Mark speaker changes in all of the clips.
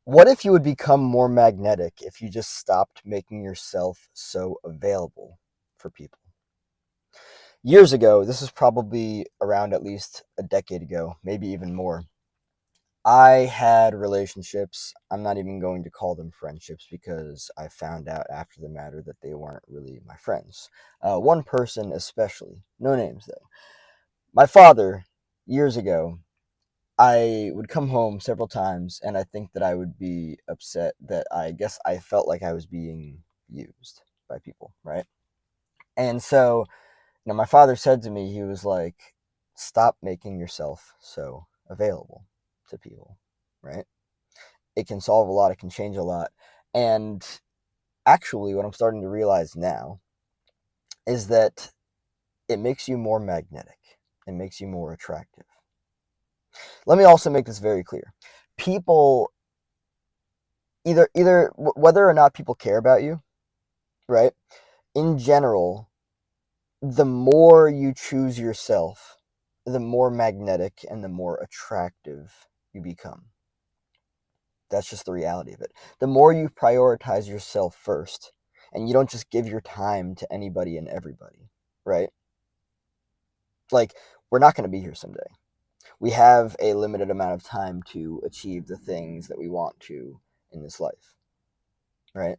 Speaker 1: What if you would become more magnetic if you just stopped making yourself so available for people? Years ago, this is probably around at least a decade ago, maybe even more. I had relationships. I'm not even going to call them friendships because I found out after the matter that they weren't really my friends. One person, especially, no names though. My father, years ago, I would come home several times and I think that I would be upset that I guess I felt like I was being used by people, right? And so, my father said to me, he was like, stop making yourself so available to people, right? It can solve a lot, it can change a lot. And actually, what I'm starting to realize now is that it makes you more magnetic, it makes you more attractive. Let me also make this very clear. People either whether or not people care about you, right? In general, the more you choose yourself, the more magnetic and the more attractive you become. That's just the reality of it. The more you prioritize yourself first, and you don't just give your time to anybody and everybody, right? Like, we're not going to be here someday. We have a limited amount of time to achieve the things that we want to in this life, right?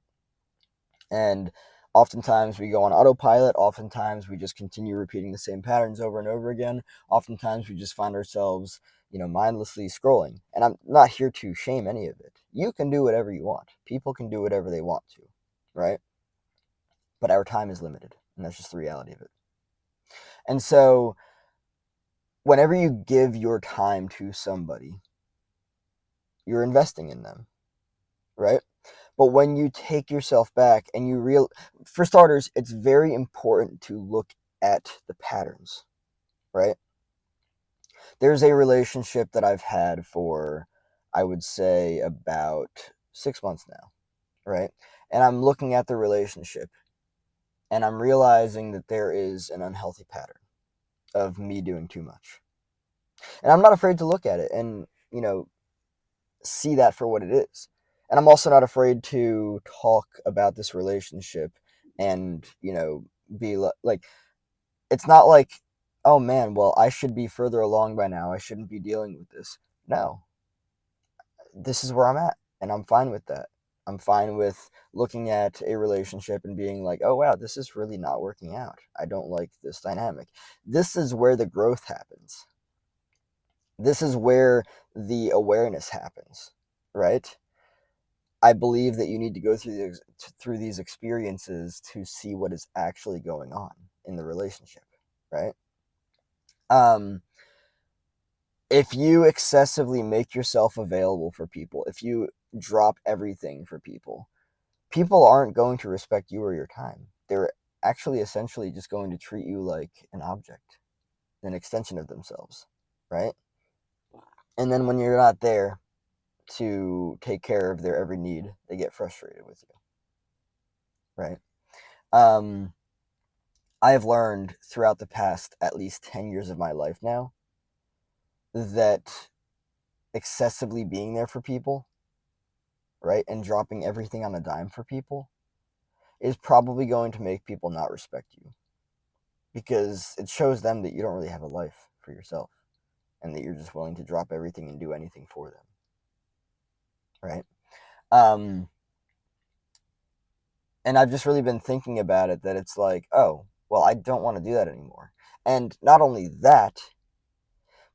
Speaker 1: And oftentimes we go on autopilot. Oftentimes we just continue repeating the same patterns over and over again. Oftentimes we just find ourselves, mindlessly scrolling. And I'm not here to shame any of it. You can do whatever you want. People can do whatever they want to, right? But our time is limited, and that's just the reality of it. And so, whenever you give your time to somebody, you're investing in them, right? But when you take yourself back and for starters, it's very important to look at the patterns, right? There's a relationship that I've had for, I would say, about 6 months now, right? And I'm looking at the relationship and I'm realizing that there is an unhealthy pattern of me doing too much. And I'm not afraid to look at it and, see that for what it is. And I'm also not afraid to talk about this relationship and, be like, it's not like, oh man, well, I should be further along by now. I shouldn't be dealing with this. No, this is where I'm at. And I'm fine with that. I'm fine with looking at a relationship and being like, oh wow, this is really not working out. I don't like this dynamic. This is where the growth happens. This is where the awareness happens, right? I believe that you need to go through these experiences to see what is actually going on in the relationship, right? Um, if you excessively make yourself available for people, if you drop everything for people, people aren't going to respect you or your time. They're actually essentially just going to treat you like an object, an extension of themselves, right? And then when you're not there to take care of their every need, they get frustrated with you, right? Um, I have learned throughout the past at least 10 years of my life now that excessively being there for people, right, and dropping everything on a dime for people is probably going to make people not respect you because it shows them that you don't really have a life for yourself and that you're just willing to drop everything and do anything for them, right? Um, and I've just really been thinking about it that it's like, oh, well, I don't want to do that anymore. And not only that,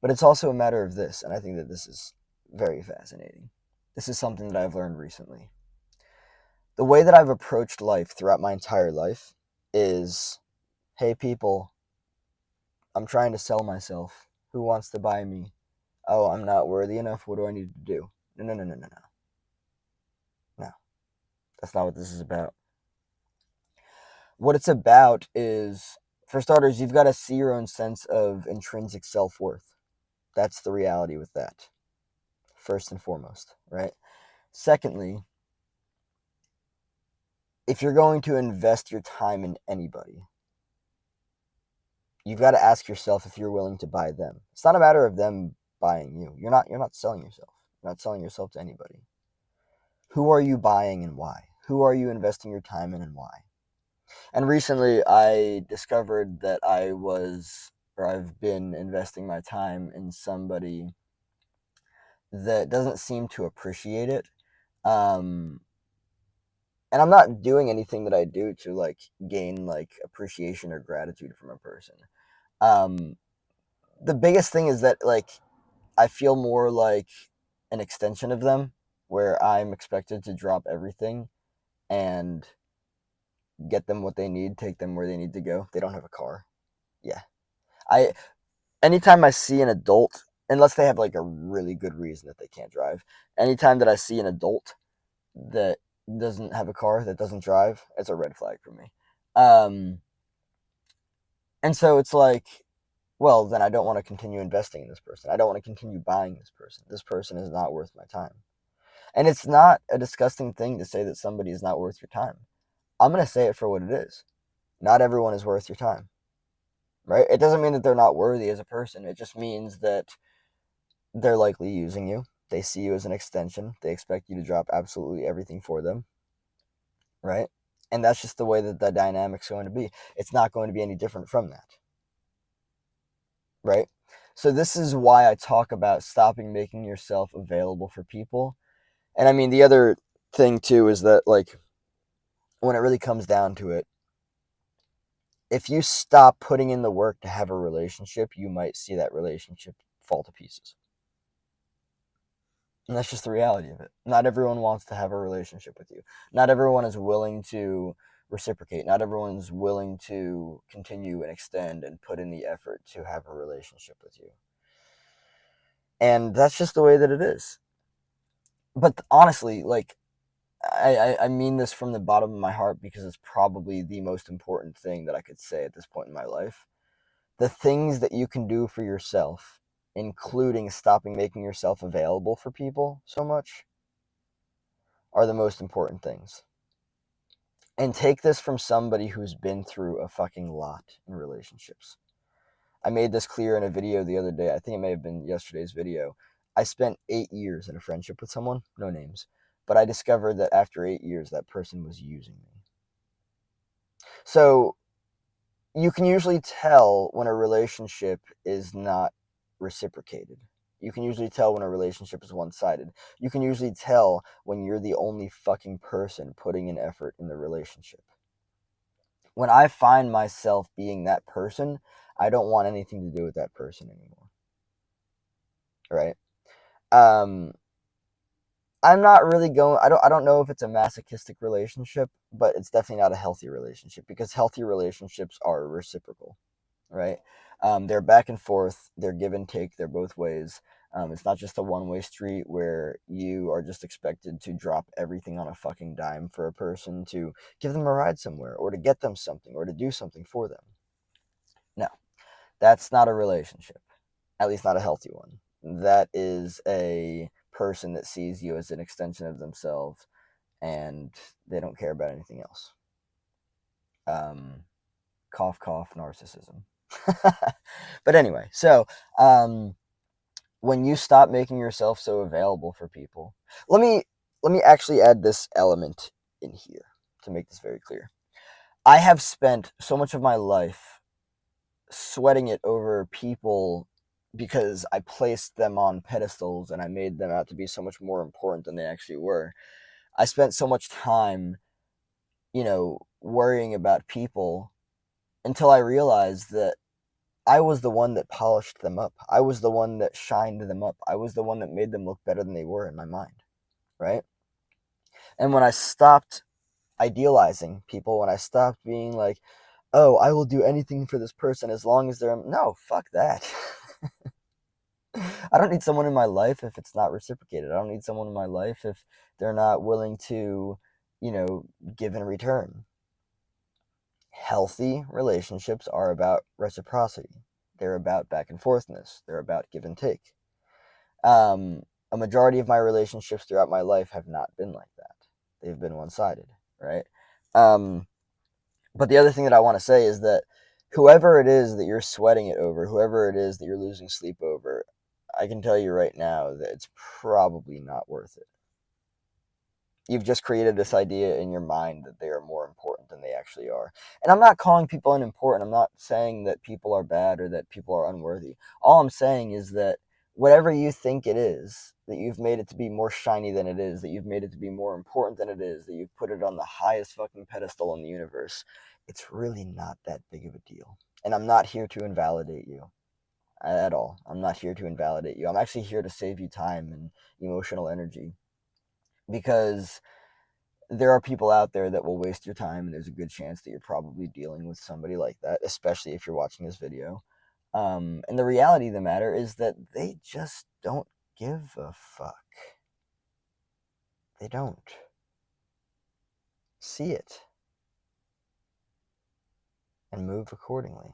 Speaker 1: but it's also a matter of this, and I think that this is very fascinating. This is something that I've learned recently. The way that I've approached life throughout my entire life is, hey, people, I'm trying to sell myself. Who wants to buy me? Oh, I'm not worthy enough. What do I need to do? No, no, no, no, no, no. No, that's not what this is about. What it's about is, for starters, you've got to see your own sense of intrinsic self worth. That's the reality with that, first and foremost, right? Secondly, if you're going to invest your time in anybody, you've got to ask yourself if you're willing to buy them. It's not a matter of them buying you. You're not selling yourself. You're not selling yourself to anybody. Who are you buying and why? Who are you investing your time in and why? And recently I discovered that I've been investing my time in somebody that doesn't seem to appreciate it. Um, and I'm not doing anything that I do to like gain like appreciation or gratitude from a person. Um, the biggest thing is that like I feel more like an extension of them, where I'm expected to drop everything and get them what they need, take them where they need to go. They don't have a car. Yeah. I Anytime I see an adult, unless they have like a really good reason that they can't drive, anytime that I see an adult that doesn't have a car, that doesn't drive, it's a red flag for me. Um, and so it's like, well, then I don't want to continue investing in this person. I don't want to continue buying this person. This person is not worth my time. And it's not a disgusting thing to say that somebody is not worth your time. I'm going to say it for what it is. Not everyone is worth your time, right? It doesn't mean that they're not worthy as a person. It just means that they're likely using you. They see you as an extension. They expect you to drop absolutely everything for them, right? And that's just the way that the dynamic's going to be. It's not going to be any different from that, right? So this is why I talk about stopping making yourself available for people. And I mean, the other thing too is that like when it really comes down to it, if you stop putting in the work to have a relationship, you might see that relationship fall to pieces. And that's just the reality of it. Not everyone wants to have a relationship with you. Not everyone is willing to reciprocate. Not everyone's willing to continue and extend and put in the effort to have a relationship with you. And that's just the way that it is. But honestly, like, I mean this from the bottom of my heart because it's probably the most important thing that I could say at this point in my life. The things that you can do for yourself, including stopping making yourself available for people so much, are the most important things. And take this from somebody who's been through a fucking lot in relationships. I made this clear in a video the other day. I think it may have been yesterday's video. I spent 8 years in a friendship with someone, no names, but I discovered that after 8 years, that person was using me. So you can usually tell when a relationship is not reciprocated. You can usually tell when a relationship is one sided. You can usually tell when you're the only fucking person putting in effort in the relationship. When I find myself being that person, I don't want anything to do with that person anymore. Right? Um, I'm not really going. I don't know if it's a masochistic relationship, but it's definitely not a healthy relationship because healthy relationships are reciprocal, right? They're back and forth. They're give and take. They're both ways. It's not just a one-way street where you are just expected to drop everything on a fucking dime for a person to give them a ride somewhere or to get them something or to do something for them. No, that's not a relationship, at least not a healthy one. That is a person that sees you as an extension of themselves and they don't care about anything else. Um, cough, cough, narcissism. But anyway, so when you stop making yourself so available for people, let me actually add this element in here to make this very clear. I have spent so much of my life sweating it over people because I placed them on pedestals and I made them out to be so much more important than they actually were. I spent so much time, worrying about people until I realized that I was the one that polished them up. I was the one that shined them up. I was the one that made them look better than they were in my mind, right? And when I stopped idealizing people, when I stopped being like, oh, I will do anything for this person as long as they're, no, fuck that. I don't need someone in my life if it's not reciprocated. I don't need someone in my life if they're not willing to, give in return. Healthy relationships are about reciprocity. They're about back and forthness. They're about give and take. A majority of my relationships throughout my life have not been like that. They've been one-sided, right? But the other thing that I want to say is that whoever it is that you're sweating it over, whoever it is that you're losing sleep over, I can tell you right now that it's probably not worth it. You've just created this idea in your mind that they are more important than they actually are. And I'm not calling people unimportant. I'm not saying that people are bad or that people are unworthy. All I'm saying is that whatever you think it is, that you've made it to be more shiny than it is, that you've made it to be more important than it is, that you've put it on the highest fucking pedestal in the universe, it's really not that big of a deal. And I'm not here to invalidate you at all. I'm not here to invalidate you. I'm actually here to save you time and emotional energy, because there are people out there that will waste your time, and there's a good chance that you're probably dealing with somebody like that, especially if you're watching this video. And the reality of the matter is that they just don't give a fuck. They don't. See it and move accordingly.